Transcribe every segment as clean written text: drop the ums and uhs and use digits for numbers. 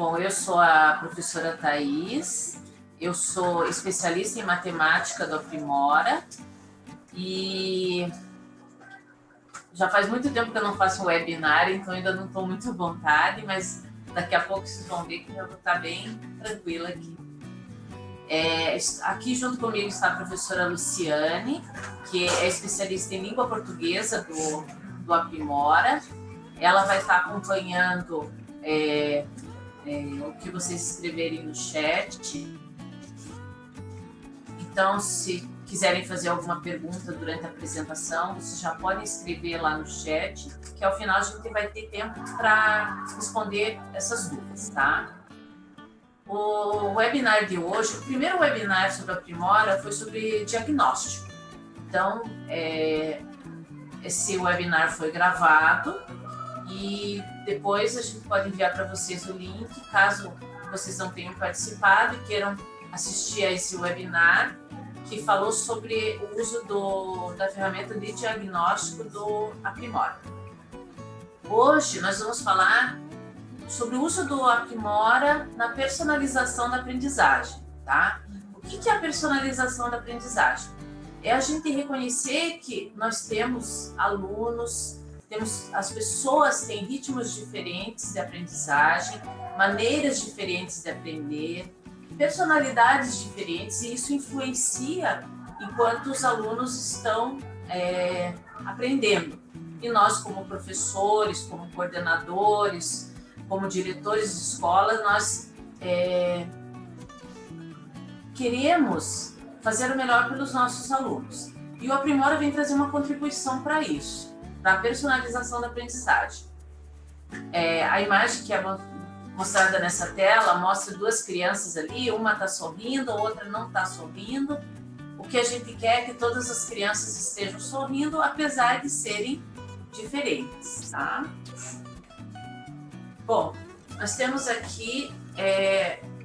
Bom, eu sou a professora Thaís, eu sou especialista em matemática do Aprimora e já faz muito tempo que eu não faço webinar, então ainda não estou muito à vontade, mas daqui a pouco vocês vão ver que eu vou estar bem tranquila aqui. Aqui junto comigo está a professora Luciane, que é especialista em língua portuguesa do Aprimora. Ela vai estar acompanhando o que vocês escreverem no chat. Então, se quiserem fazer alguma pergunta durante a apresentação, vocês já podem escrever lá no chat, que ao final a gente vai ter tempo para responder essas dúvidas, tá? O webinar de hoje, o primeiro webinar sobre a Aprimora foi sobre diagnóstico. Então, esse webinar foi gravado e depois a gente pode enviar para vocês o link, caso vocês não tenham participado e queiram assistir a esse webinar, que falou sobre o uso da ferramenta de diagnóstico do Aprimora. Hoje nós vamos falar sobre o uso do Aprimora na personalização da aprendizagem, tá? O que é a personalização da aprendizagem? É a gente reconhecer que nós temos alunos, as pessoas têm ritmos diferentes de aprendizagem, maneiras diferentes de aprender, personalidades diferentes, e isso influencia enquanto os alunos estão aprendendo. E nós, como professores, como coordenadores, como diretores de escola, nós queremos fazer o melhor pelos nossos alunos. E o Aprimora vem trazer uma contribuição para isso, para a personalização da aprendizagem. A imagem que é mostrada nessa tela mostra duas crianças ali, uma está sorrindo, a outra não está sorrindo. O que a gente quer é que todas as crianças estejam sorrindo, apesar de serem diferentes, tá? Bom, nós temos aqui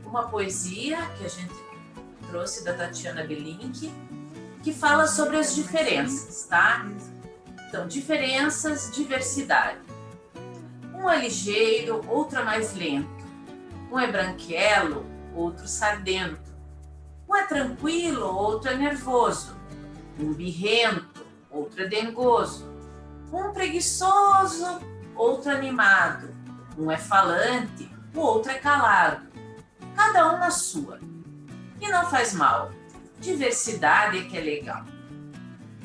uma poesia que a gente trouxe da Tatiana Belink, que fala sobre as diferenças, tá? Então, diferenças, diversidade. Um é ligeiro, outro é mais lento. Um é branquelo, outro sardento. Um é tranquilo, outro é nervoso. Um birrento, outro é dengoso. Um preguiçoso, outro animado. Um é falante, o outro é calado. Cada um na sua. E não faz mal. Diversidade é que é legal.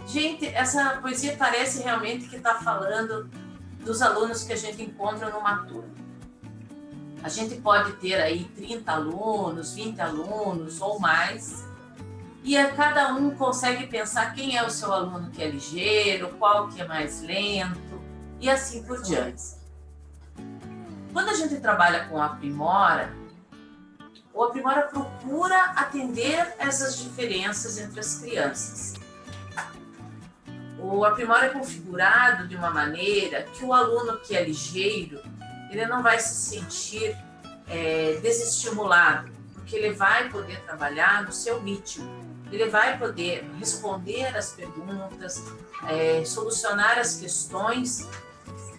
Gente, essa poesia parece realmente que está falando dos alunos que a gente encontra numa turma. A gente pode ter aí 30 alunos, 20 alunos ou mais, e cada um consegue pensar quem é o seu aluno que é ligeiro, qual que é mais lento, e assim por diante. Quando a gente trabalha com o Aprimora procura atender essas diferenças entre as crianças. O Aprimora é configurado de uma maneira que o aluno que é ligeiro, ele não vai se sentir desestimulado, porque ele vai poder trabalhar no seu ritmo, ele vai poder responder as perguntas, solucionar as questões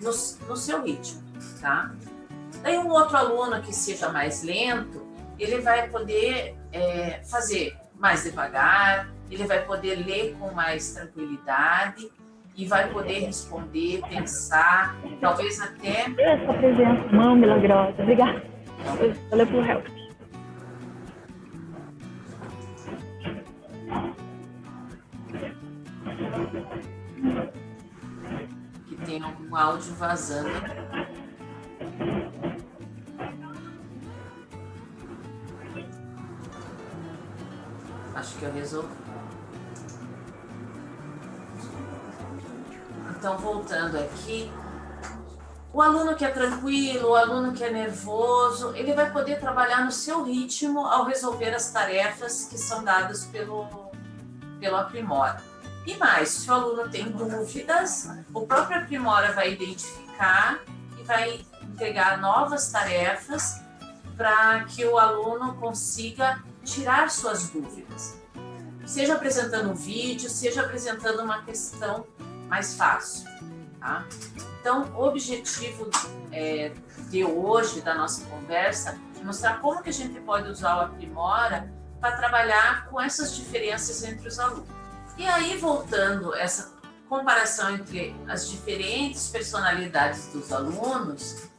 no seu ritmo, tá? Daí um outro aluno que seja mais lento, ele vai poder fazer mais devagar, ele vai poder ler com mais tranquilidade e vai poder responder, pensar, talvez até... Essa presença, mão milagrosa. Obrigada. Valeu pelo help. Que tem algum áudio vazando. Acho que eu resolvi. Então, voltando aqui, o aluno que é tranquilo, o aluno que é nervoso, ele vai poder trabalhar no seu ritmo ao resolver as tarefas que são dadas pelo Aprimora. E mais, se o aluno tem dúvidas, o próprio Aprimora vai identificar e vai entregar novas tarefas para que o aluno consiga tirar suas dúvidas. Seja apresentando um vídeo, seja apresentando uma questão mais fácil. tá? Então, o objetivo de hoje, da nossa conversa, é mostrar como que a gente pode usar o Aprimora para trabalhar com essas diferenças entre os alunos. E aí, voltando essa comparação entre as diferentes personalidades dos alunos,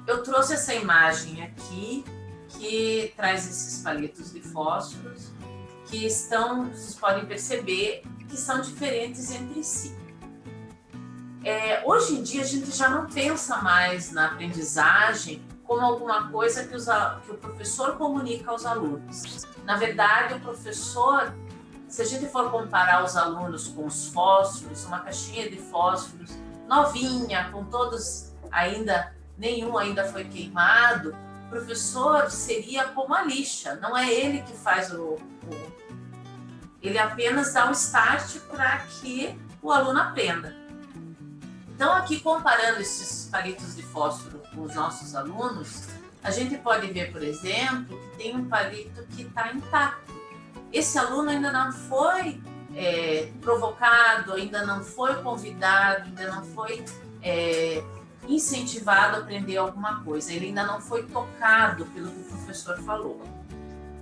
eu trouxe essa imagem aqui, que traz esses palitos de fósforos, que vocês podem perceber que são diferentes entre si. Hoje em dia, a gente já não pensa mais na aprendizagem como alguma coisa que o professor comunica aos alunos. Na verdade, o professor, se a gente for comparar os alunos com os fósforos, uma caixinha de fósforos novinha, com todos nenhum ainda foi queimado, o professor seria como a lixa, não é ele que faz ele apenas dá um start para que o aluno aprenda. Então, aqui comparando esses palitos de fósforo com os nossos alunos, a gente pode ver, por exemplo, que tem um palito que está intacto. Esse aluno ainda não foi provocado, ainda não foi convidado, ainda não foi incentivado a aprender alguma coisa, ele ainda não foi tocado pelo que o professor falou.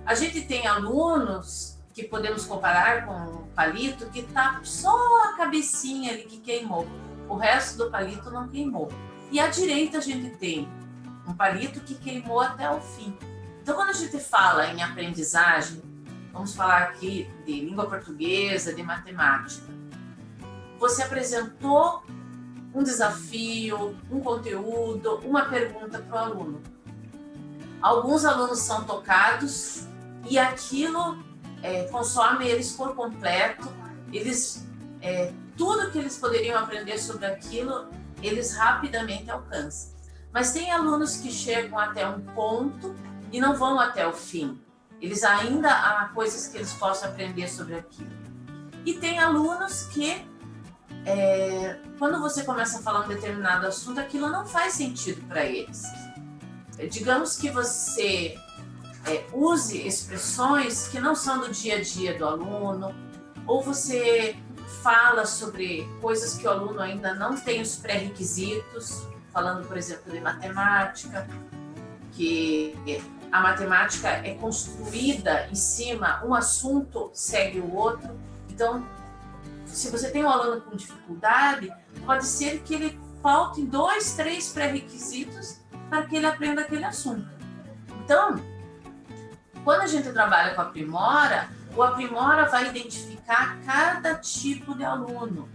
A gente tem alunos que podemos comparar com um palito que está só a cabecinha ali que queimou, o resto do palito não queimou. E à direita a gente tem um palito que queimou até o fim. Então, quando a gente fala em aprendizagem, vamos falar aqui de língua portuguesa, de matemática. Você apresentou um desafio, um conteúdo, uma pergunta para o aluno. Alguns alunos são tocados e aquilo consome eles por completo. Tudo que eles poderiam aprender sobre aquilo, eles rapidamente alcançam. Mas tem alunos que chegam até um ponto e não vão até o fim. Eles ainda há coisas que eles possam aprender sobre aquilo. E tem alunos que, quando você começa a falar um determinado assunto, aquilo não faz sentido para eles. Digamos que você use expressões que não são do dia a dia do aluno, ou você fala sobre coisas que o aluno ainda não tem os pré-requisitos, falando, por exemplo, de matemática, que a matemática é construída em cima, um assunto segue o outro. Então, se você tem um aluno com dificuldade, pode ser que ele falte 2, 3 pré-requisitos para que ele aprenda aquele assunto. Então, quando a gente trabalha com a Aprimora, o Aprimora vai identificar cada tipo de aluno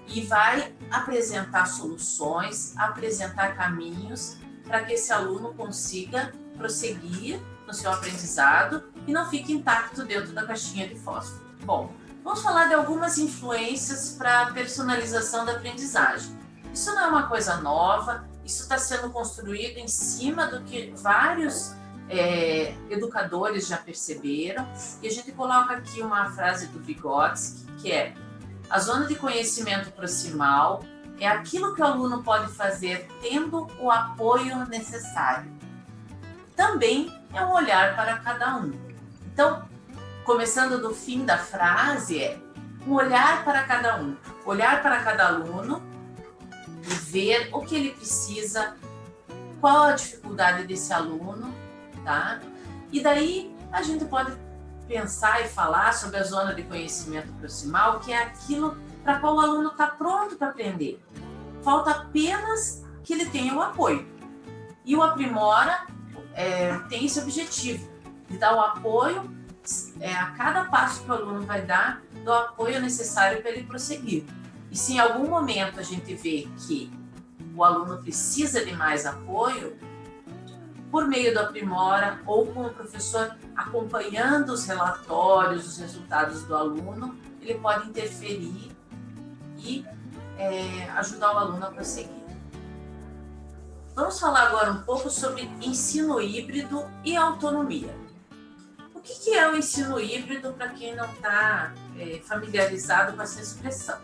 e vai apresentar soluções, apresentar caminhos para que esse aluno consiga prosseguir no seu aprendizado e não fique intacto dentro da caixinha de fósforo. Bom, vamos falar de algumas influências para a personalização da aprendizagem. Isso não é uma coisa nova, isso está sendo construído em cima do que vários educadores já perceberam, e a gente coloca aqui uma frase do Vygotsky, que é: a zona de conhecimento proximal é aquilo que o aluno pode fazer tendo o apoio necessário. Também é um olhar para cada um. Então, começando do fim da frase, um olhar para cada um, olhar para cada aluno e ver o que ele precisa, qual a dificuldade desse aluno, tá? E daí a gente pode pensar e falar sobre a zona de conhecimento proximal, que é aquilo para qual o aluno está pronto para aprender. Falta apenas que ele tenha o apoio. E o Aprimora tem esse objetivo, de dar o apoio a cada passo que o aluno vai dar, do apoio necessário para ele prosseguir. E se em algum momento a gente vê que o aluno precisa de mais apoio, por meio do Aprimora ou com o professor acompanhando os relatórios, os resultados do aluno, ele pode interferir e ajudar o aluno a prosseguir. Vamos falar agora um pouco sobre ensino híbrido e autonomia. O que é o ensino híbrido para quem não está familiarizado com essa expressão?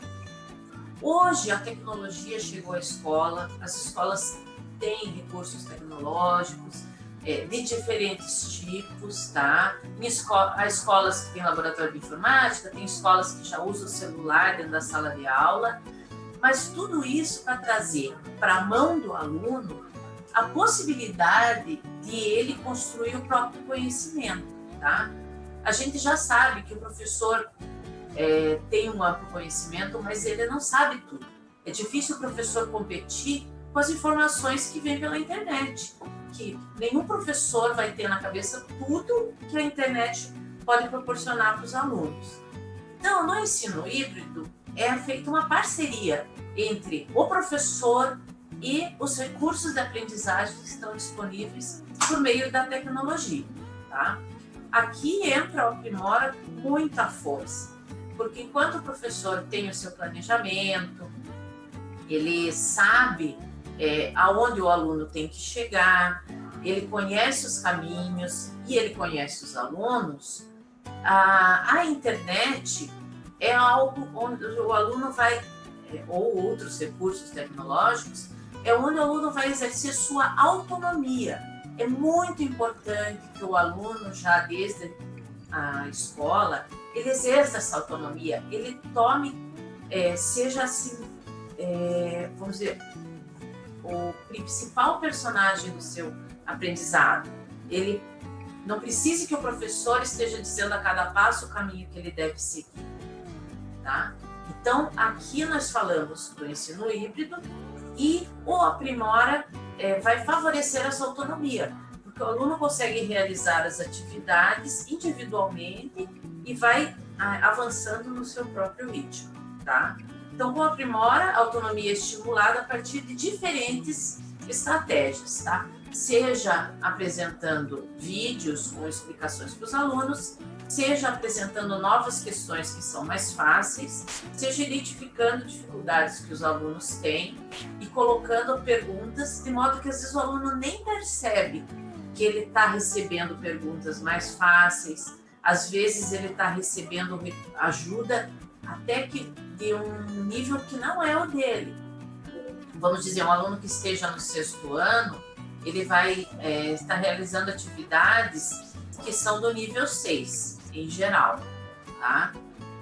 Hoje a tecnologia chegou à escola, as escolas têm recursos tecnológicos de diferentes tipos, tá? Há escolas que têm laboratório de informática, tem escolas que já usam o celular dentro da sala de aula, Mas tudo isso para trazer para a mão do aluno a possibilidade de ele construir o próprio conhecimento, tá? A gente já sabe que o professor tem um amplo conhecimento, mas ele não sabe tudo. É difícil o professor competir com as informações que vêm pela internet, que nenhum professor vai ter na cabeça tudo que a internet pode proporcionar para os alunos. Então, no ensino híbrido, é feita uma parceria entre o professor e os recursos de aprendizagem que estão disponíveis por meio da tecnologia, tá? Aqui entra o Aprimora com muita força, porque enquanto o professor tem o seu planejamento, ele sabe aonde o aluno tem que chegar, ele conhece os caminhos e ele conhece os alunos, a internet é algo onde o aluno vai, ou outros recursos tecnológicos, é onde o aluno vai exercer sua autonomia. É muito importante que o aluno, já desde a escola, ele exerça essa autonomia, ele tome, seja assim, vamos dizer, o principal personagem do seu aprendizado. Ele não precise que o professor esteja dizendo a cada passo o caminho que ele deve seguir, tá? Então, aqui nós falamos do ensino híbrido e o Aprimora vai favorecer essa autonomia, porque o aluno consegue realizar as atividades individualmente e vai avançando no seu próprio ritmo, tá? Então, com o Aprimora, a autonomia é estimulada a partir de diferentes estratégias, tá? Seja apresentando vídeos com explicações para os alunos, seja apresentando novas questões que são mais fáceis, seja identificando dificuldades que os alunos têm e colocando perguntas, de modo que às vezes o aluno nem percebe que ele está recebendo perguntas mais fáceis, às vezes ele está recebendo ajuda até que de um nível que não é o dele. Vamos dizer, um aluno que esteja no 6º ano, ele vai estar realizando atividades que são do nível 6, em geral, tá?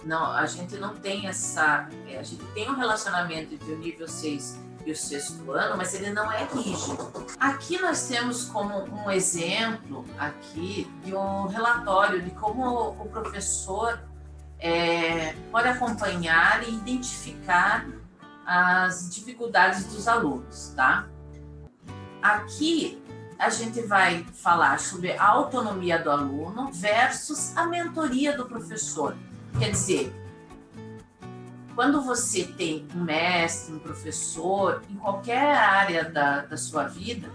Não, a gente não tem essa... a gente tem um relacionamento entre o nível 6 e o 6º ano, mas ele não é rígido. Aqui nós temos como um exemplo aqui de um relatório de como o professor pode acompanhar e identificar as dificuldades dos alunos, tá? Aqui a gente vai falar sobre a autonomia do aluno versus a mentoria do professor. Quer dizer, quando você tem um mestre, um professor, em qualquer área da sua vida,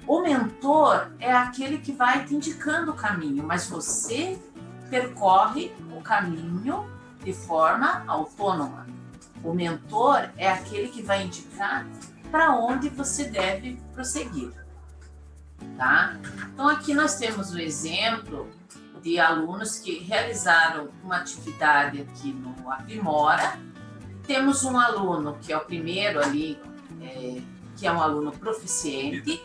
o mentor é aquele que vai te indicando o caminho, mas você percorre o caminho de forma autônoma. O mentor é aquele que vai indicar para onde você deve prosseguir, tá? Então aqui nós temos o exemplo de alunos que realizaram uma atividade aqui no Aprimora. Temos um aluno que é o primeiro ali, que é um aluno proficiente.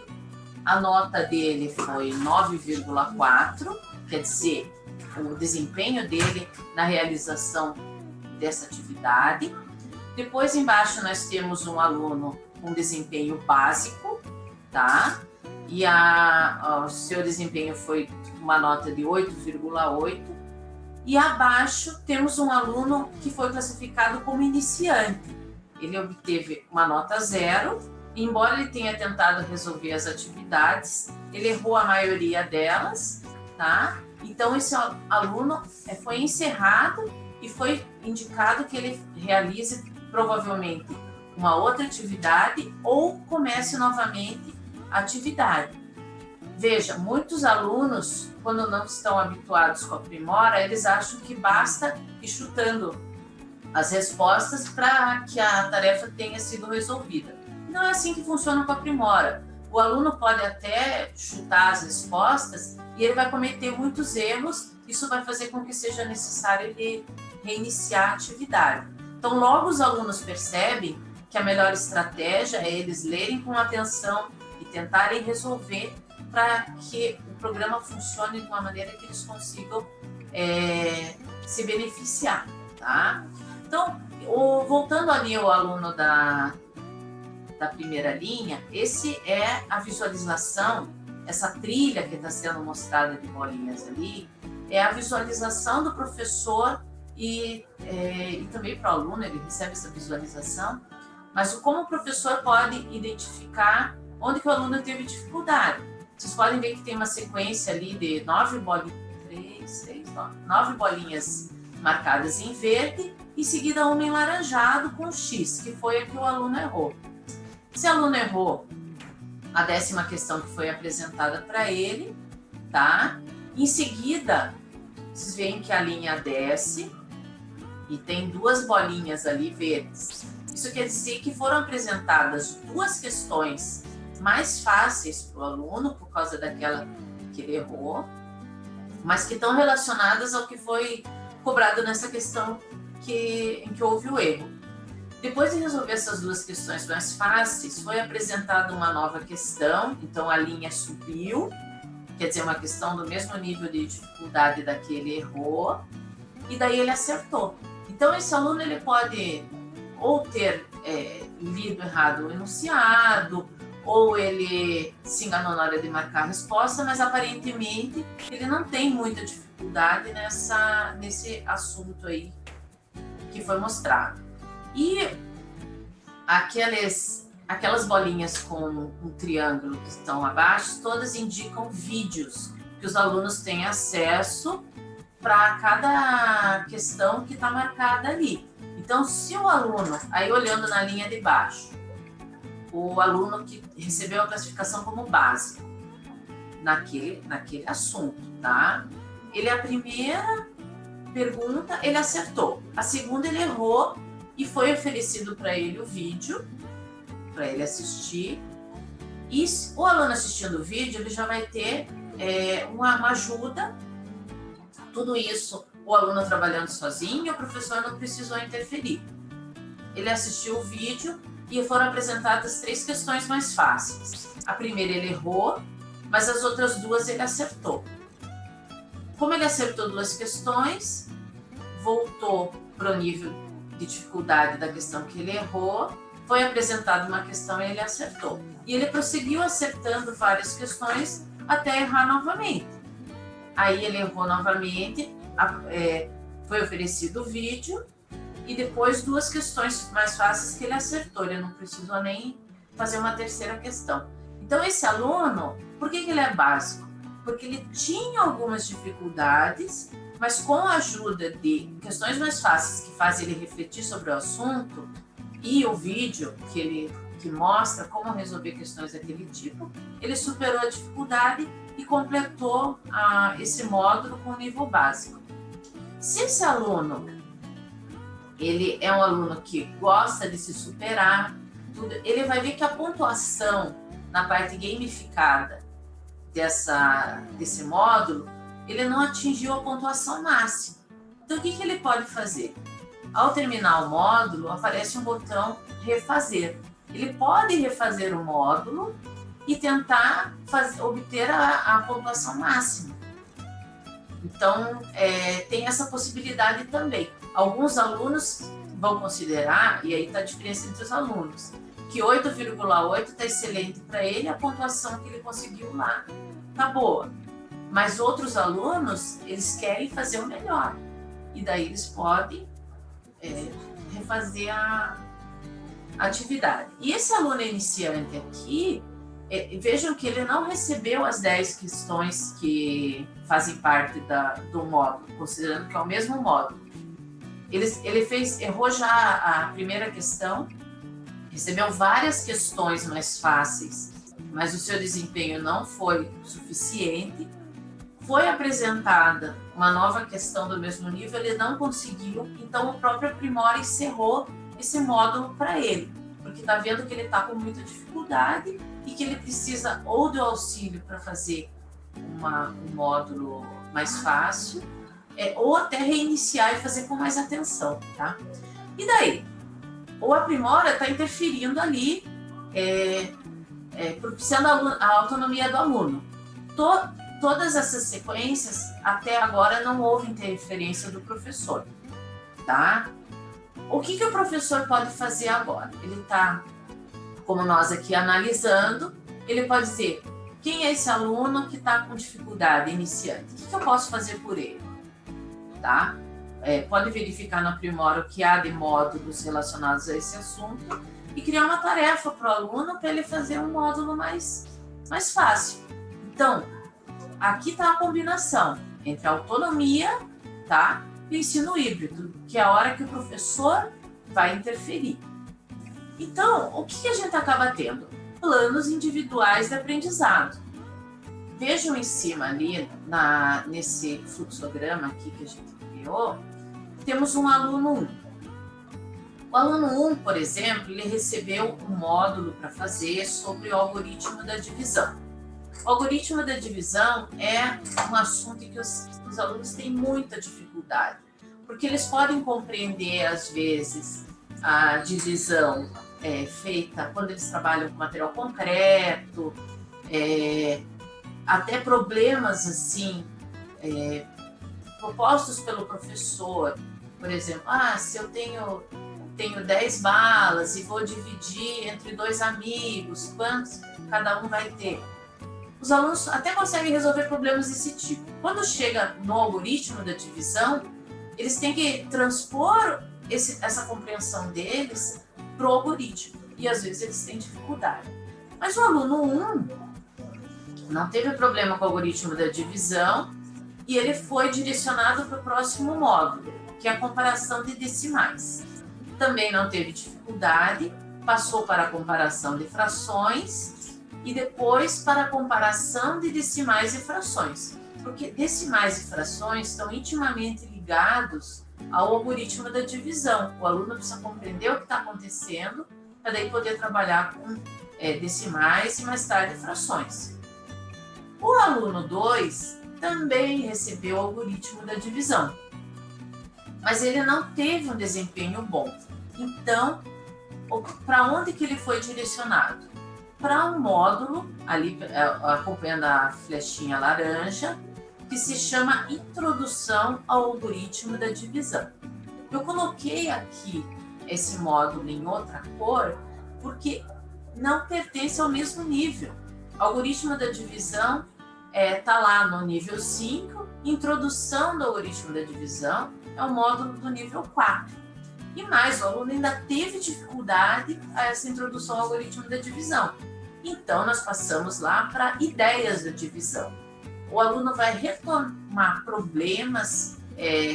A nota dele foi 9,4, quer dizer, o desempenho dele na realização dessa atividade. Depois, embaixo, nós temos um aluno com desempenho básico, tá? E o seu desempenho foi uma nota de 8,8. E abaixo temos um aluno que foi classificado como iniciante. Ele obteve uma nota 0, e embora ele tenha tentado resolver as atividades, ele errou a maioria delas, tá? Então, esse aluno foi encerrado e foi indicado que ele realize provavelmente uma outra atividade ou comece novamente a atividade. Veja, muitos alunos, quando não estão habituados com a Aprimora, eles acham que basta ir chutando as respostas para que a tarefa tenha sido resolvida. Não é assim que funciona com a Aprimora. O aluno pode até chutar as respostas e ele vai cometer muitos erros, isso vai fazer com que seja necessário ele reiniciar a atividade. Então, logo os alunos percebem que a melhor estratégia é eles lerem com atenção e tentarem resolver para que o programa funcione de uma maneira que eles consigam se beneficiar, tá? Então, Voltando ali ao aluno da primeira linha, esse é a visualização, essa trilha que está sendo mostrada de bolinhas ali, é a visualização do professor e também para o aluno, ele recebe essa visualização, mas como o professor pode identificar onde que o aluno teve dificuldade. Vocês podem ver que tem uma sequência ali de 9 bolinhas marcadas em verde, em seguida uma em laranjado com X, que foi a que o aluno errou. Se o aluno errou a 10ª questão que foi apresentada para ele, tá? Em seguida, vocês veem que a linha desce e tem 2 bolinhas ali verdes. Isso quer dizer que foram apresentadas 2 questões mais fáceis para o aluno, por causa daquela que ele errou, mas que estão relacionadas ao que foi cobrado nessa questão em que houve o erro. Depois de resolver essas 2 questões mais fáceis, foi apresentada uma nova questão, então a linha subiu, quer dizer, uma questão do mesmo nível de dificuldade da que ele errou, e daí ele acertou. Então esse aluno ele pode ou ter lido errado o enunciado, ou ele se enganou na hora de marcar a resposta, mas aparentemente ele não tem muita dificuldade nesse assunto aí que foi mostrado. E aquelas bolinhas com um triângulo que estão abaixo, todas indicam vídeos que os alunos têm acesso para cada questão que está marcada ali. Então, se o aluno, aí olhando na linha de baixo, o aluno que recebeu a classificação como básico naquele assunto, tá? A primeira pergunta ele acertou, a segunda ele errou e foi oferecido para ele o vídeo para ele assistir. E o aluno assistindo o vídeo, ele já vai ter uma ajuda. Tudo isso, o aluno trabalhando sozinho, o professor não precisou interferir. Ele assistiu o vídeo e foram apresentadas 3 questões mais fáceis. A primeira ele errou, mas as outras 2 ele acertou. Como ele acertou 2 questões, voltou para o nível de dificuldade da questão que ele errou, foi apresentada uma questão e ele acertou. E ele prosseguiu acertando várias questões até errar novamente. Aí ele errou novamente, foi oferecido o vídeo e depois 2 questões mais fáceis que ele acertou. Ele não precisou nem fazer uma terceira questão. Então esse aluno, por que ele é básico? Porque ele tinha algumas dificuldades, mas com a ajuda de questões mais fáceis que fazem ele refletir sobre o assunto e o vídeo que mostra como resolver questões daquele tipo, ele superou a dificuldade e completou esse módulo com nível básico. Se esse aluno ele é um aluno que gosta de se superar, ele vai ver que a pontuação na parte gamificada desse módulo, ele não atingiu a pontuação máxima. Então, o que ele pode fazer? Ao terminar o módulo, aparece um botão refazer. Ele pode refazer o módulo e tentar obter a pontuação máxima. Então, tem essa possibilidade também. Alguns alunos vão considerar, e aí está a diferença entre os alunos, que 8,8 está excelente para ele, a pontuação que ele conseguiu lá está boa. Mas outros alunos, eles querem fazer o melhor. E daí eles podem refazer a atividade. E esse aluno iniciante aqui, vejam que ele não recebeu as 10 questões que fazem parte do módulo, considerando que é o mesmo módulo. Ele errou já a primeira questão, recebeu várias questões mais fáceis, mas o seu desempenho não foi suficiente. Foi apresentada uma nova questão do mesmo nível, ele não conseguiu, então o próprio Aprimora encerrou esse módulo para ele, porque está vendo que ele está com muita dificuldade e que ele precisa ou do auxílio para fazer um módulo mais fácil, ou até reiniciar e fazer com mais atenção, tá? E daí? O Aprimora está interferindo ali, propiciando a autonomia do aluno. Todas essas sequências, até agora, não houve interferência do professor, tá? O que o professor pode fazer agora? Ele está, como nós aqui, analisando, ele pode dizer, quem é esse aluno que está com dificuldade iniciante? O que eu posso fazer por ele? Tá? Pode verificar no Aprimora o que há de módulos relacionados a esse assunto e criar uma tarefa para o aluno para ele fazer um módulo mais fácil. Então, aqui está a combinação entre a autonomia, tá, e o ensino híbrido, que é a hora que o professor vai interferir. Então, o que a gente acaba tendo? Planos individuais de aprendizado. Vejam em cima ali, nesse fluxograma aqui que a gente criou, temos um aluno 1. O aluno 1, por exemplo, ele recebeu um módulo para fazer sobre o algoritmo da divisão. O algoritmo da divisão é um assunto em que os alunos têm muita dificuldade, porque eles podem compreender, às vezes, a divisão feita quando eles trabalham com material concreto, até problemas assim, propostos pelo professor. Por exemplo, se eu tenho 10 balas e vou dividir entre 2 amigos, quantos cada um vai ter? Os alunos até conseguem resolver problemas desse tipo. Quando chega no algoritmo da divisão, eles têm que transpor essa compreensão deles para o algoritmo. E às vezes eles têm dificuldade. Mas o aluno 1 não teve problema com o algoritmo da divisão e ele foi direcionado para o próximo módulo, que é a comparação de decimais. Também não teve dificuldade, passou para a comparação de frações e depois para a comparação de decimais e frações, porque decimais e frações estão intimamente ligados ao algoritmo da divisão. O aluno precisa compreender o que está acontecendo para daí poder trabalhar com decimais e mais tarde frações. O aluno 2 também recebeu o algoritmo da divisão, mas ele não teve um desempenho bom. Então, para onde que ele foi direcionado? Para um módulo, ali acompanhando a flechinha laranja, que se chama Introdução ao Algoritmo da Divisão. Eu coloquei aqui esse módulo em outra cor, porque não pertence ao mesmo nível. O algoritmo da divisão está lá no nível 5, Introdução do Algoritmo da Divisão é o módulo do nível 4. E mais, o aluno ainda teve dificuldade a essa introdução ao algoritmo da divisão. Então, nós passamos lá para ideias da divisão. O aluno vai retomar problemas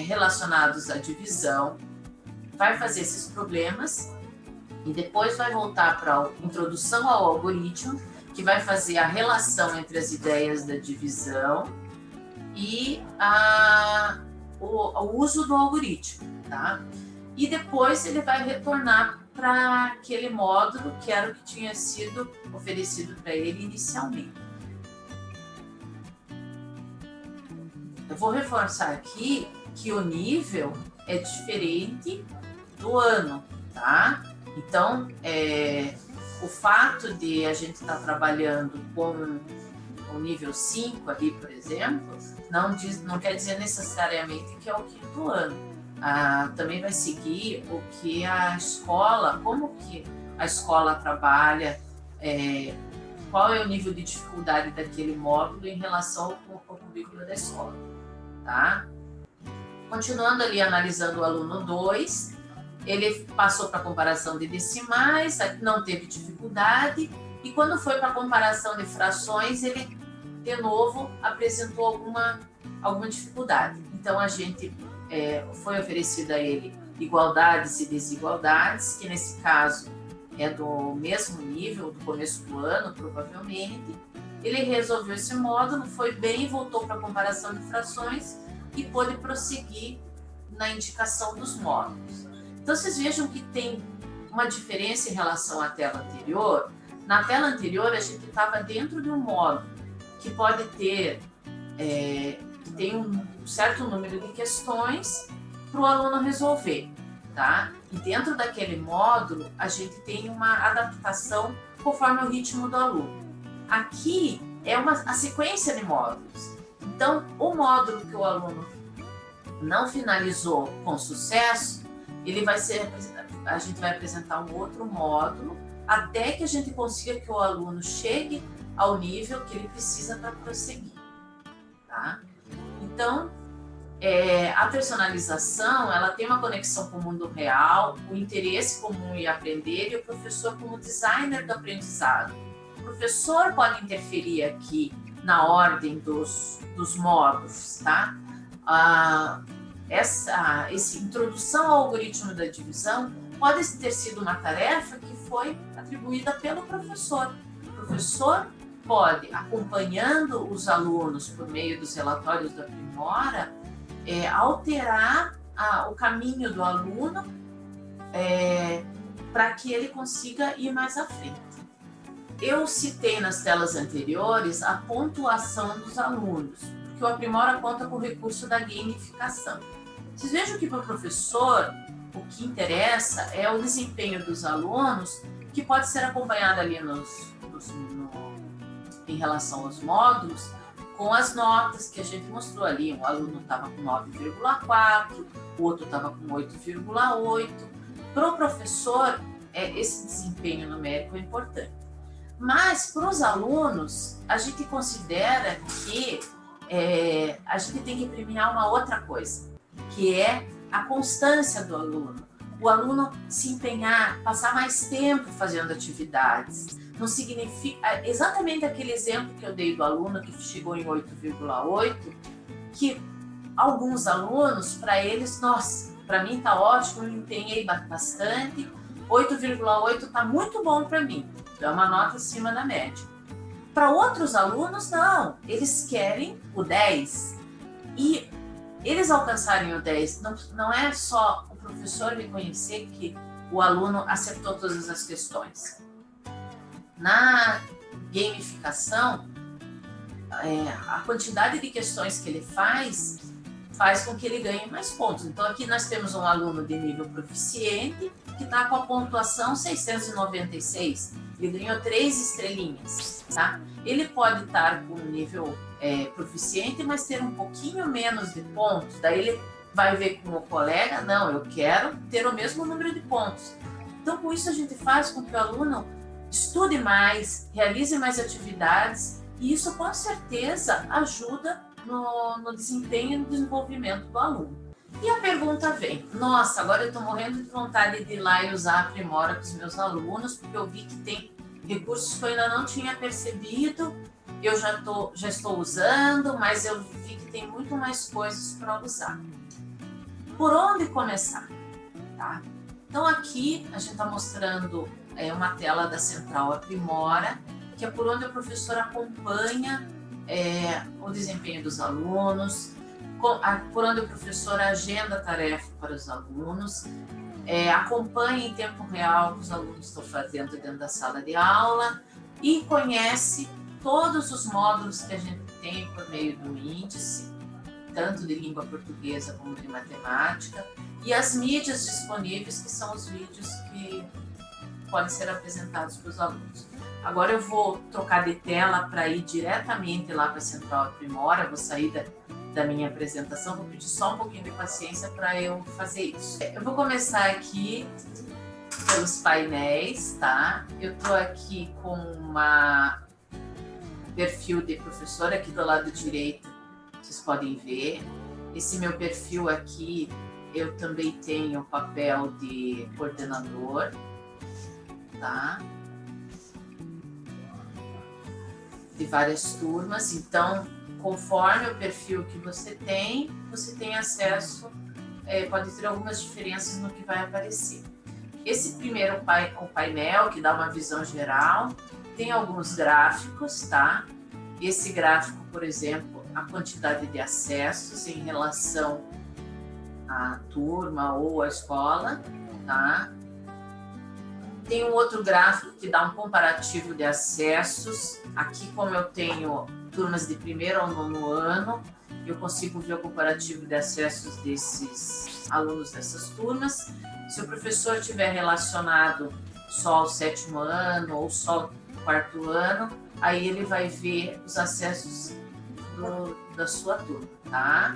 relacionados à divisão, vai fazer esses problemas e depois vai voltar para a introdução ao algoritmo, que vai fazer a relação entre as ideias da divisão e o uso do algoritmo, tá? E depois ele vai retornar para aquele módulo que era o que tinha sido oferecido para ele inicialmente. Eu vou reforçar aqui que o nível é diferente do ano, tá? Então, o fato de a gente estar trabalhando com o nível 5 ali, por exemplo, não quer dizer necessariamente que é o quinto ano. Também vai seguir o que a escola, como que a escola trabalha, qual é o nível de dificuldade daquele módulo em relação ao currículo da escola, tá? Continuando ali analisando o aluno 2, ele passou para a comparação de decimais, não teve dificuldade, e quando foi para a comparação de frações, ele de novo apresentou alguma dificuldade. Então a gente foi oferecida a ele igualdades e desigualdades, que nesse caso é do mesmo nível do começo do ano, provavelmente. Ele resolveu esse módulo, foi bem, voltou para a comparação de frações e pôde prosseguir na indicação dos módulos. Então vocês vejam que tem uma diferença em relação à tela anterior. Na tela anterior a gente estava dentro de um módulo que pode ter tem um certo número de questões para o aluno resolver, tá? E dentro daquele módulo, a gente tem uma adaptação conforme o ritmo do aluno. Aqui é a sequência de módulos. Então, o módulo que o aluno não finalizou com sucesso, a gente vai apresentar um outro módulo até que a gente consiga que o aluno chegue ao nível que ele precisa para prosseguir, tá? Então, a personalização, ela tem uma conexão com o mundo real, o interesse comum em aprender e o professor como designer do aprendizado. O professor pode interferir aqui na ordem dos módulos, tá? Essa introdução ao algoritmo da divisão pode ter sido uma tarefa que foi atribuída pelo professor. O professor pode, acompanhando os alunos por meio dos relatórios do Aprimora, alterar o caminho do aluno para que ele consiga ir mais à frente. Eu citei nas telas anteriores a pontuação dos alunos, porque o Aprimora conta com o recurso da gamificação. Vocês vejam que para o professor, o que interessa é o desempenho dos alunos, que pode ser acompanhado ali em relação aos módulos, com as notas que a gente mostrou ali. Um aluno estava com 9,4, o outro estava com 8,8. Para o professor, esse desempenho numérico é importante. Mas para os alunos, a gente considera que a gente tem que premiar uma outra coisa, que é a constância do aluno. O aluno se empenhar, passar mais tempo fazendo atividades. Não significa exatamente aquele exemplo que eu dei do aluno que chegou em 8,8, que alguns alunos, para eles, nossa, para mim está ótimo, eu me empenhei bastante, 8,8 está muito bom para mim, é uma nota acima da média. Para outros alunos, não, eles querem o 10. E eles alcançarem o 10, não é só o professor reconhecer que o aluno acertou todas as questões. Na gamificação, a quantidade de questões que ele faz com que ele ganhe mais pontos. Então, aqui nós temos um aluno de nível proficiente que está com a pontuação 696. Ele ganhou 3 estrelinhas, tá? Ele pode estar com um nível proficiente, mas ter um pouquinho menos de pontos. Daí ele vai ver com o colega, não, eu quero ter o mesmo número de pontos. Então, com isso a gente faz com que o aluno estude mais, realize mais atividades, e isso com certeza ajuda no desempenho e no desenvolvimento do aluno. E a pergunta vem, nossa, agora eu estou morrendo de vontade de ir lá e usar a Aprimora com os meus alunos, porque eu vi que tem recursos que eu ainda não tinha percebido, eu já estou usando, mas eu vi que tem muito mais coisas para usar. Por onde começar? Tá? Então aqui a gente está mostrando uma tela da Central Aprimora, que é por onde o professor acompanha o desempenho dos alunos, por onde o professor agenda a tarefa para os alunos, acompanha em tempo real o que os alunos estão fazendo dentro da sala de aula e conhece todos os módulos que a gente tem por meio do índice, tanto de língua portuguesa como de matemática, e as mídias disponíveis, que são os vídeos que podem ser apresentados para os alunos. Agora eu vou trocar de tela para ir diretamente lá para a Central Aprimora, vou sair da minha apresentação, vou pedir só um pouquinho de paciência para eu fazer isso. Eu vou começar aqui pelos painéis, tá? Eu estou aqui com uma perfil de professora aqui do lado direito, vocês podem ver. Esse meu perfil aqui, eu também tenho o papel de coordenador, tá? De várias turmas, então conforme o perfil que você tem acesso, pode ter algumas diferenças no que vai aparecer. Esse primeiro o painel, que dá uma visão geral, tem alguns gráficos, tá? Esse gráfico, por exemplo, a quantidade de acessos em relação à turma ou à escola, tá? Tem um outro gráfico que dá um comparativo de acessos. Aqui, como eu tenho turmas de primeiro ao 9º ano, eu consigo ver o comparativo de acessos desses alunos dessas turmas. Se o professor tiver relacionado só ao 7º ano ou só ao 4º ano, aí ele vai ver os acessos da sua turma, tá?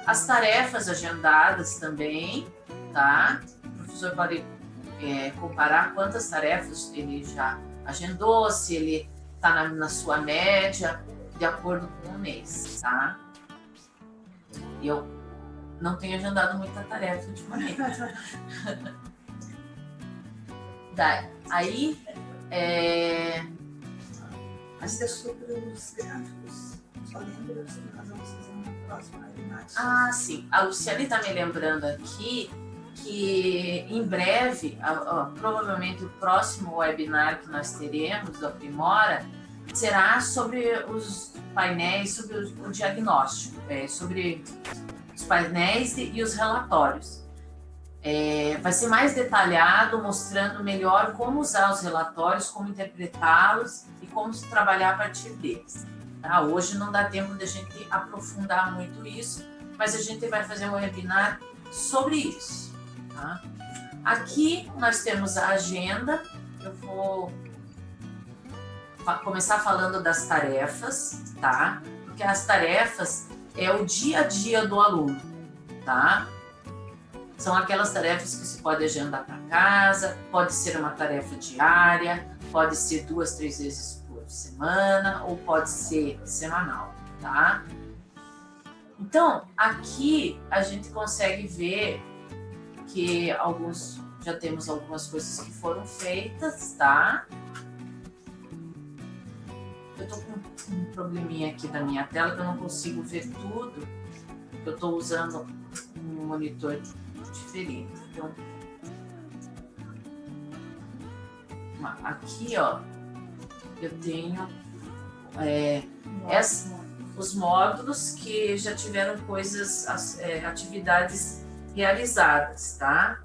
As tarefas agendadas também, tá? professor pode comparar quantas tarefas ele já agendou, se ele está na sua média, de acordo com o mês, tá? Eu não tenho agendado muita tarefa ultimamente. Aí, Ainda sobre os gráficos, só lembro se nós vamos fazer uma próxima webinar. Ah, sim. A Luciane está me lembrando aqui que em breve, provavelmente o próximo webinar que nós teremos do Aprimora será sobre os painéis, sobre o diagnóstico, sobre os painéis e os relatórios. Vai ser mais detalhado, mostrando melhor como usar os relatórios, como interpretá-los e como trabalhar a partir deles. Tá? Hoje não dá tempo de a gente aprofundar muito isso, mas a gente vai fazer um webinar sobre isso. Tá? Aqui nós temos a agenda. Eu vou começar falando das tarefas, tá? Porque as tarefas é o dia a dia do aluno, tá? São aquelas tarefas que se pode agendar para casa, pode ser uma tarefa diária, pode ser 2, 3 vezes por semana ou pode ser semanal, tá? Então, aqui a gente consegue ver que já temos algumas coisas que foram feitas, tá? Eu tô com um probleminha aqui da minha tela que eu não consigo ver tudo. Eu tô usando um monitor diferente. Então, aqui, ó, eu tenho os módulos que já tiveram atividades realizadas, tá?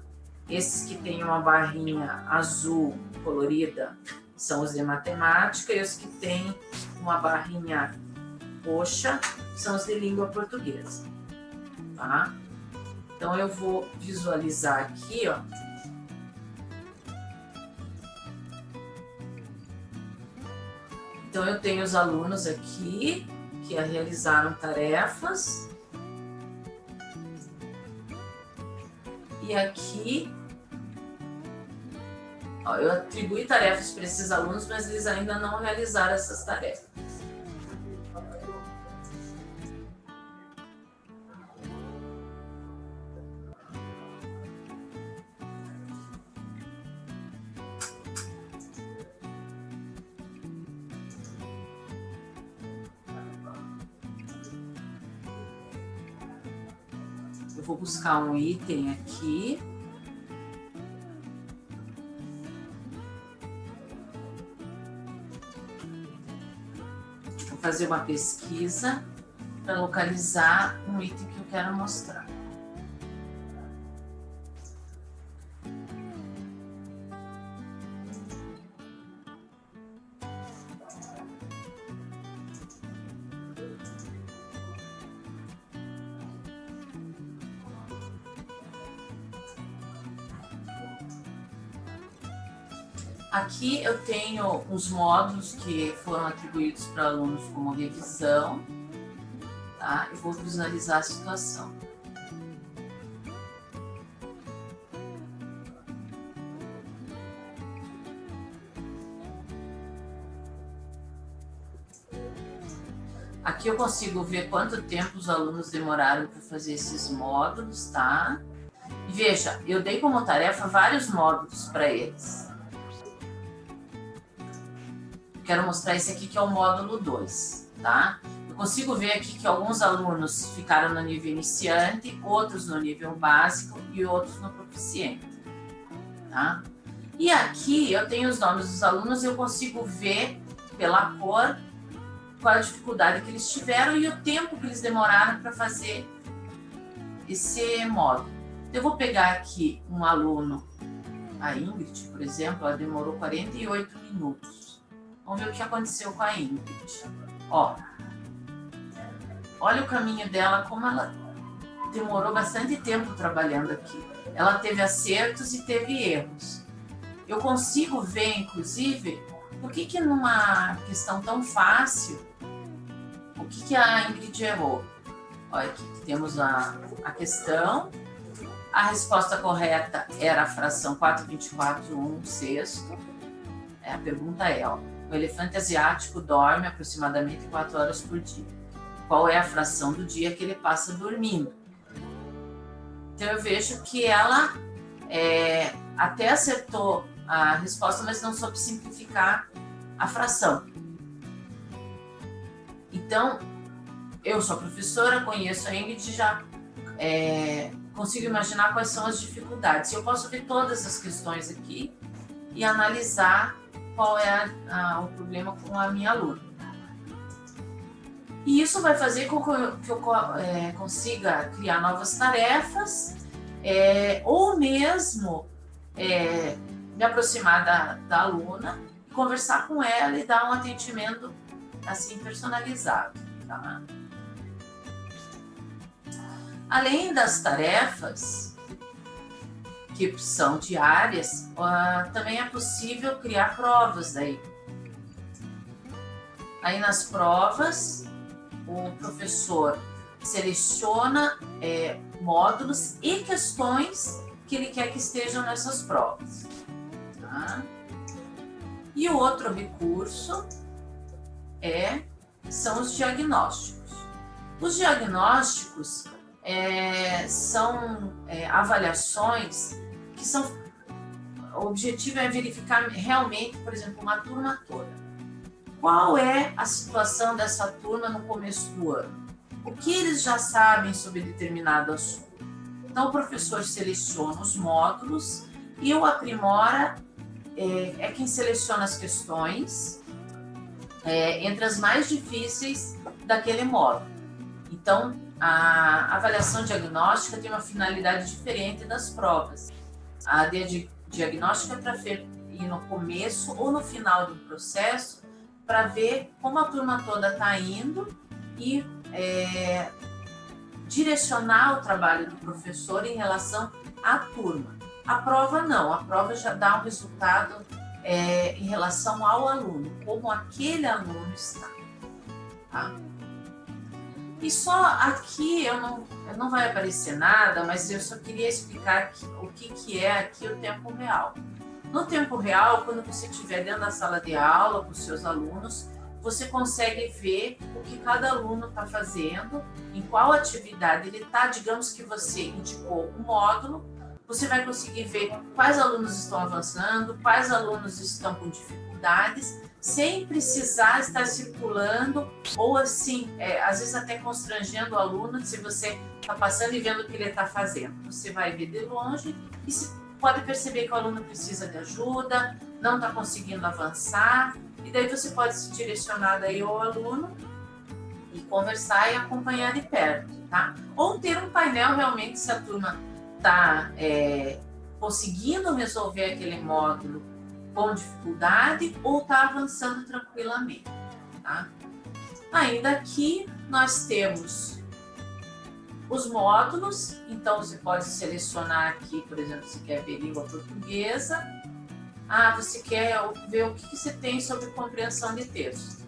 Esses que tem uma barrinha azul colorida são os de matemática, e os que tem uma barrinha roxa são os de língua portuguesa, tá? Então, eu vou visualizar aqui, ó. Então, eu tenho os alunos aqui que realizaram tarefas. E aqui, ó, eu atribuí tarefas para esses alunos, mas eles ainda não realizaram essas tarefas. Eu vou buscar um item aqui. Vou fazer uma pesquisa para localizar um item que eu quero mostrar. Aqui eu tenho os módulos que foram atribuídos para alunos como revisão, tá? Eu vou visualizar a situação. Aqui eu consigo ver quanto tempo os alunos demoraram para fazer esses módulos, tá? E veja, eu dei como tarefa vários módulos para eles. Quero mostrar esse aqui que é o módulo 2, tá? Eu consigo ver aqui que alguns alunos ficaram no nível iniciante, outros no nível básico e outros no proficiente, tá? E aqui eu tenho os nomes dos alunos e eu consigo ver pela cor qual a dificuldade que eles tiveram e o tempo que eles demoraram para fazer esse módulo. Eu vou pegar aqui um aluno, a Ingrid, por exemplo, ela demorou 48 minutos. Vamos ver o que aconteceu com a Ingrid. Ó, olha o caminho dela, como ela demorou bastante tempo trabalhando aqui. Ela teve acertos e teve erros. Eu consigo ver, inclusive, por que numa questão tão fácil, o que a Ingrid errou. Olha aqui, temos a questão, A resposta correta era a fração 4,24, 1/6. A pergunta é, ó, o elefante asiático dorme aproximadamente 4 horas por dia. Qual é a fração do dia que ele passa dormindo? Então eu vejo que ela até acertou a resposta, mas não soube simplificar a fração. Então, eu sou professora, conheço a Ingrid, já consigo imaginar quais são as dificuldades. Eu posso ver todas as questões aqui e analisar qual é o problema com a minha aluna. E isso vai fazer com que eu consiga criar novas tarefas, ou mesmo me aproximar da aluna, conversar com ela e dar um atendimento assim personalizado. Tá? Além das tarefas que são diárias, também é possível criar provas daí. Aí nas provas, o professor seleciona módulos e questões que ele quer que estejam nessas provas. Tá? E o outro recurso são os diagnósticos. Os diagnósticos são avaliações que são... O objetivo é verificar realmente, por exemplo, uma turma toda. Qual é a situação dessa turma no começo do ano? O que eles já sabem sobre determinado assunto? Então, o professor seleciona os módulos e o aprimora é quem seleciona as questões entre as mais difíceis daquele módulo. Então, a avaliação diagnóstica tem uma finalidade diferente das provas. A diagnóstica é para ir no começo ou no final do processo para ver como a turma toda está indo e direcionar o trabalho do professor em relação à turma. A prova não, a prova já dá um resultado em relação ao aluno, como aquele aluno está. Tá? E só aqui não vai aparecer nada, mas eu só queria explicar o que é aqui o tempo real. No tempo real, quando você estiver dentro da sala de aula com os seus alunos, você consegue ver o que cada aluno está fazendo, em qual atividade ele está. Digamos que você indicou um módulo, você vai conseguir ver quais alunos estão avançando, quais alunos estão com dificuldades, sem precisar estar circulando ou assim, às vezes até constrangendo o aluno, se você está passando e vendo o que ele está fazendo. Você vai ver de longe e pode perceber que o aluno precisa de ajuda, não está conseguindo avançar, e daí você pode se direcionar daí ao aluno e conversar e acompanhar de perto, tá? Ou ter um painel realmente se a turma está conseguindo resolver aquele módulo com dificuldade ou está avançando tranquilamente, tá? Ainda aqui nós temos os módulos, então você pode selecionar aqui, por exemplo, se quer ver língua portuguesa, você quer ver o que você tem sobre compreensão de texto,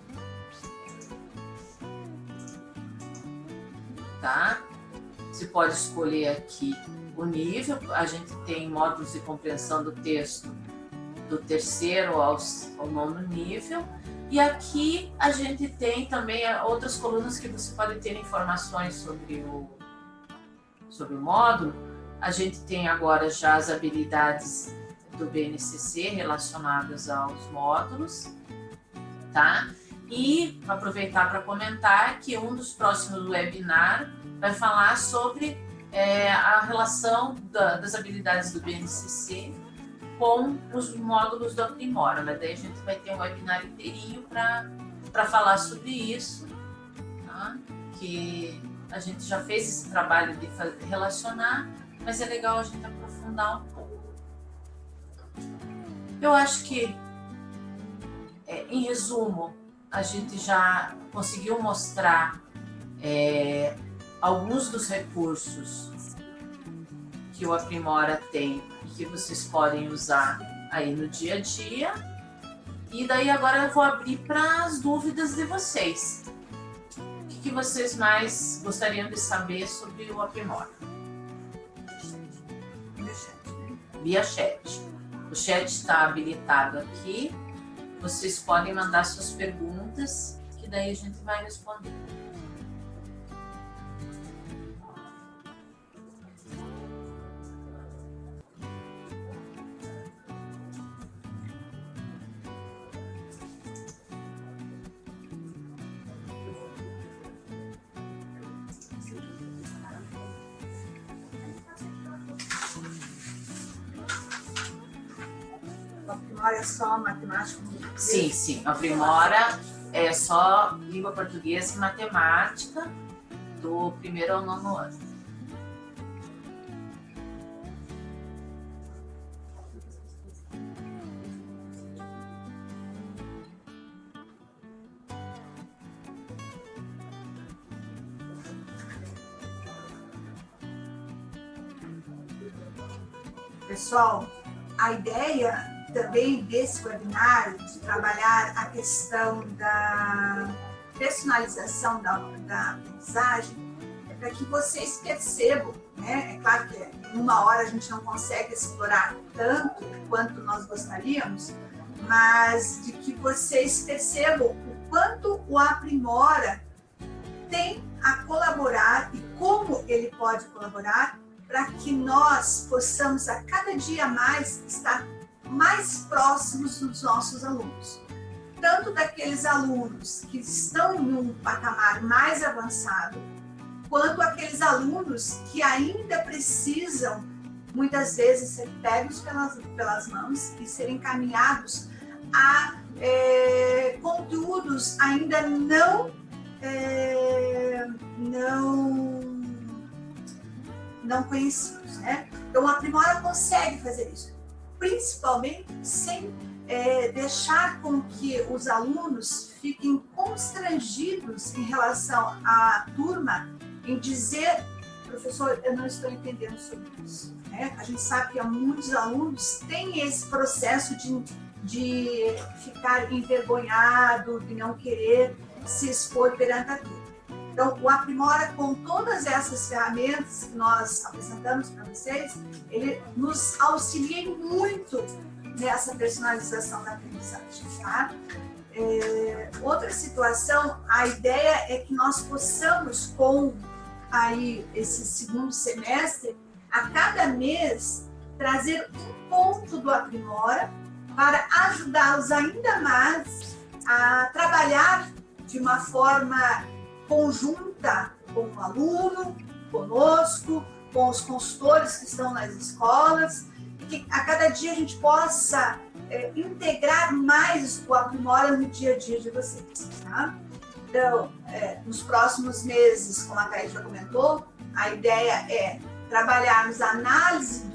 tá? Você pode escolher aqui o nível, a gente tem módulos de compreensão do texto do 3º ao 9º nível, e aqui a gente tem também outras colunas que você pode ter informações sobre o módulo. A gente tem agora já as habilidades do BNCC relacionadas aos módulos, tá? E aproveitar para comentar que um dos próximos webinars vai falar sobre a relação das habilidades do BNCC com os módulos do Aprimora, mas daí a gente vai ter um webinar inteirinho para falar sobre isso, tá? Que a gente já fez esse trabalho de relacionar, mas é legal a gente aprofundar um pouco. Eu acho que, em resumo, a gente já conseguiu mostrar alguns dos recursos que o Aprimora tem e que vocês podem usar aí no dia a dia. E daí agora eu vou abrir para as dúvidas de vocês. O que vocês mais gostariam de saber sobre o Aprimora? via chat. O chat está habilitado aqui. Vocês podem mandar suas perguntas, que daí a gente vai responder. Aprimora é só matemática? Sim, sim. Aprimora é só língua portuguesa e matemática do 1º ao 9º ano. Pessoal, a ideia também desse webinar, de trabalhar a questão da personalização da aprendizagem, é para que vocês percebam, né? É claro que em uma hora a gente não consegue explorar tanto quanto nós gostaríamos, mas de que vocês percebam o quanto o Aprimora tem a colaborar e como ele pode colaborar para que nós possamos a cada dia mais estar mais próximos dos nossos alunos. Tanto daqueles alunos que estão em um patamar mais avançado, quanto aqueles alunos que ainda precisam, muitas vezes, ser pegos pelas mãos e serem encaminhados a conteúdos ainda não conhecidos, né? Então, a Aprimora consegue fazer isso, principalmente sem deixar com que os alunos fiquem constrangidos em relação à turma em dizer: professor, eu não estou entendendo sobre isso, né? A gente sabe que muitos alunos têm esse processo de ficar envergonhado, de não querer se expor perante a turma. Então, o Aprimora, com todas essas ferramentas que nós apresentamos para vocês, ele nos auxilia muito nessa personalização da aprendizagem, tá? Outra situação, a ideia é que nós possamos, com aí esse segundo semestre, a cada mês, trazer um ponto do Aprimora para ajudá-los ainda mais a trabalhar de uma forma conjunta com o aluno, conosco, com os consultores que estão nas escolas, e que a cada dia a gente possa integrar mais o Aprimora no dia a dia de vocês, tá? Então, nos próximos meses, como a Thaís já comentou, a ideia é trabalharmos a análise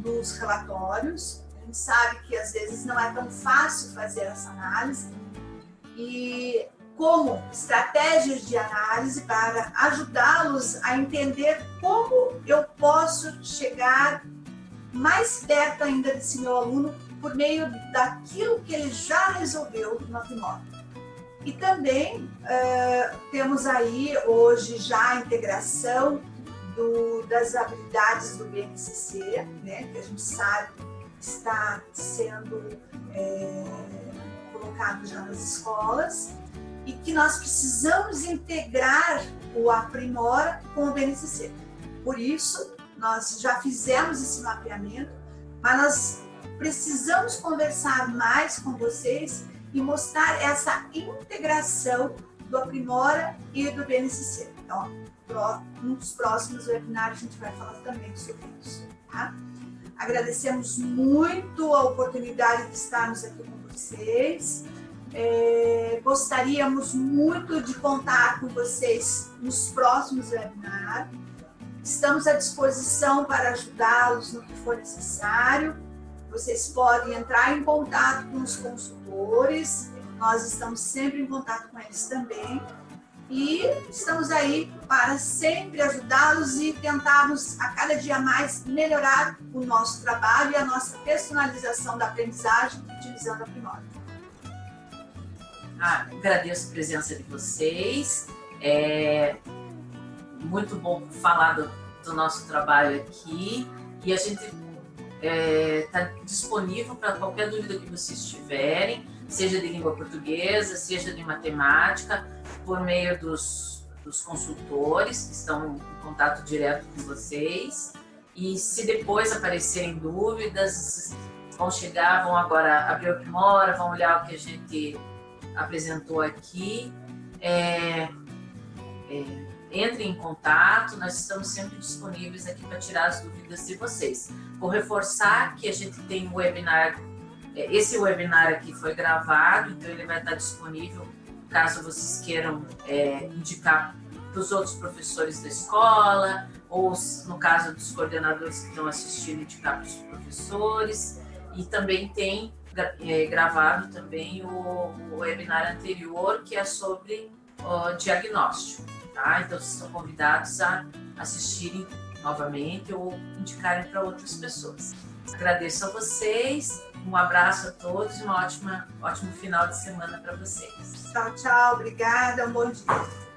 dos relatórios. A gente sabe que às vezes não é tão fácil fazer essa análise, e como estratégias de análise para ajudá-los a entender como eu posso chegar mais perto ainda desse meu aluno por meio daquilo que ele já resolveu no Aprimora. E também temos aí hoje já a integração das habilidades do BNCC, né, que a gente sabe está sendo colocado já nas escolas, e que nós precisamos integrar o Aprimora com o BNCC. Por isso, nós já fizemos esse mapeamento, mas nós precisamos conversar mais com vocês e mostrar essa integração do Aprimora e do BNCC. Então, um dos próximos webinários a gente vai falar também sobre isso, tá? Agradecemos muito a oportunidade de estarmos aqui com vocês. Gostaríamos muito de contar com vocês nos próximos webinars. Estamos à disposição para ajudá-los no que for necessário. Vocês podem entrar em contato com os consultores, nós estamos sempre em contato com eles também. E estamos aí para sempre ajudá-los e tentarmos a cada dia mais melhorar o nosso trabalho e a nossa personalização da aprendizagem utilizando a Aprimora. Agradeço a presença de vocês. Muito bom falar do nosso trabalho aqui. E a gente está disponível para qualquer dúvida que vocês tiverem, seja de língua portuguesa, seja de matemática, por meio dos consultores que estão em contato direto com vocês. E se depois aparecerem dúvidas, vão chegar, vão agora abrir o Primora, vão olhar o que a gente apresentou aqui. Entrem em contato, nós estamos sempre disponíveis aqui para tirar as dúvidas de vocês. Vou reforçar que a gente tem um webinar, esse webinar aqui foi gravado, então ele vai estar disponível caso vocês queiram indicar para os outros professores da escola, ou no caso dos coordenadores que estão assistindo, indicar para os professores. E também tem gravado também o webinar anterior, que é sobre o diagnóstico. Tá? Então, vocês estão convidados a assistirem novamente ou indicarem para outras pessoas. Agradeço a vocês, um abraço a todos e ótimo final de semana para vocês. Tchau, tchau, obrigada, um bom dia.